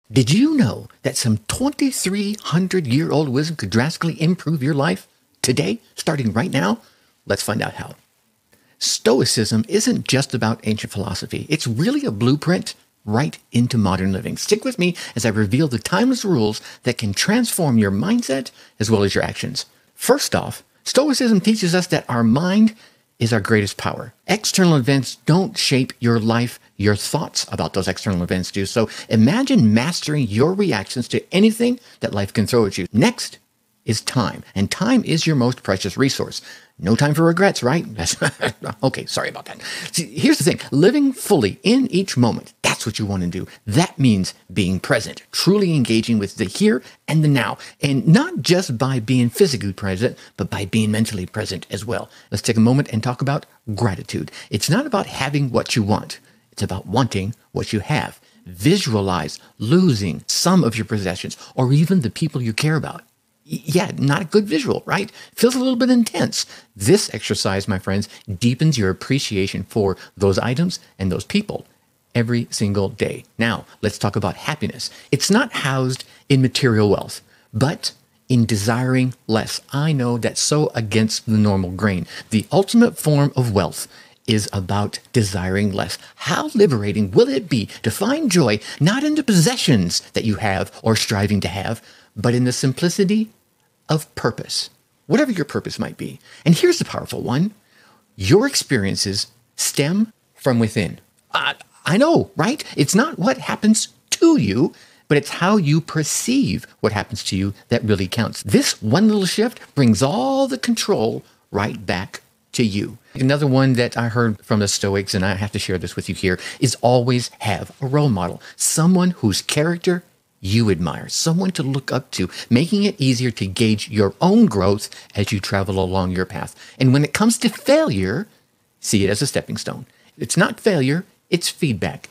Did you know that some 2,300-year-old wisdom could drastically improve your life today, starting right now? Let's find out how. Stoicism isn't just about ancient philosophy. It's really a blueprint right into modern living. Stick with me as I reveal the timeless rules that can transform your mindset as well as your actions. First off, Stoicism teaches us that our mind is our greatest power. External events don't shape your life. Your thoughts about those external events do. So imagine mastering your reactions to anything that life can throw at you. Next is time. And time is your most precious resource. No time for regrets, right? Okay, sorry about that. See, here's the thing. Living fully in each moment, that's what you want to do. That means being present, truly engaging with the here and the now. And not just by being physically present, but by being mentally present as well. Let's take a moment and talk about gratitude. It's not about having what you want. It's about wanting what you have. Visualize losing some of your possessions or even the people you care about. Yeah, not a good visual, right? Feels a little bit intense. This exercise, my friends, deepens your appreciation for those items and those people every single day. Now, let's talk about happiness. It's not housed in material wealth, but in desiring less. I know that's so against the normal grain. The ultimate form of wealth is about desiring less. How liberating will it be to find joy not in the possessions that you have or striving to have, but in the simplicity of purpose, whatever your purpose might be. And here's the powerful one. Your experiences stem from within. I know, right? It's not what happens to you, but it's how you perceive what happens to you that really counts. This one little shift brings all the control right back to you. Another one that I heard from the Stoics, and I have to share this with you here, is always have a role model. Someone whose character you admire, someone to look up to, making it easier to gauge your own growth as you travel along your path. And when it comes to failure, see it as a stepping stone. It's not failure, it's feedback.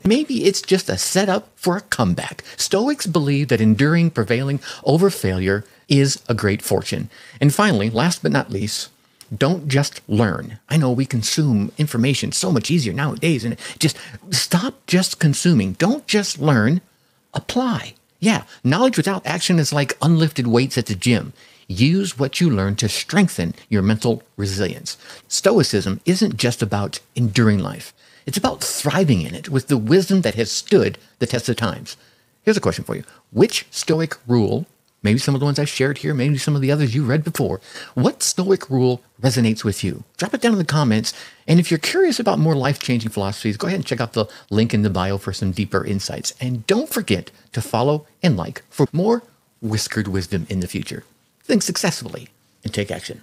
Maybe it's just a setup for a comeback. Stoics believe that enduring, prevailing over failure is a great fortune. And finally, last but not least, don't just learn. I know we consume information so much easier nowadays, and just stop just consuming. Don't just learn. Apply. Yeah, knowledge without action is like unlifted weights at the gym. Use what you learn to strengthen your mental resilience. Stoicism isn't just about enduring life. It's about thriving in it with the wisdom that has stood the test of times. Here's a question for you. Which Stoic rule, maybe some of the ones I shared here, maybe some of the others you read before, what Stoic rule resonates with you? Drop it down in the comments. And if you're curious about more life-changing philosophies, go ahead and check out the link in the bio for some deeper insights. And don't forget to follow and like for more whiskered wisdom in the future. Think successfully and take action.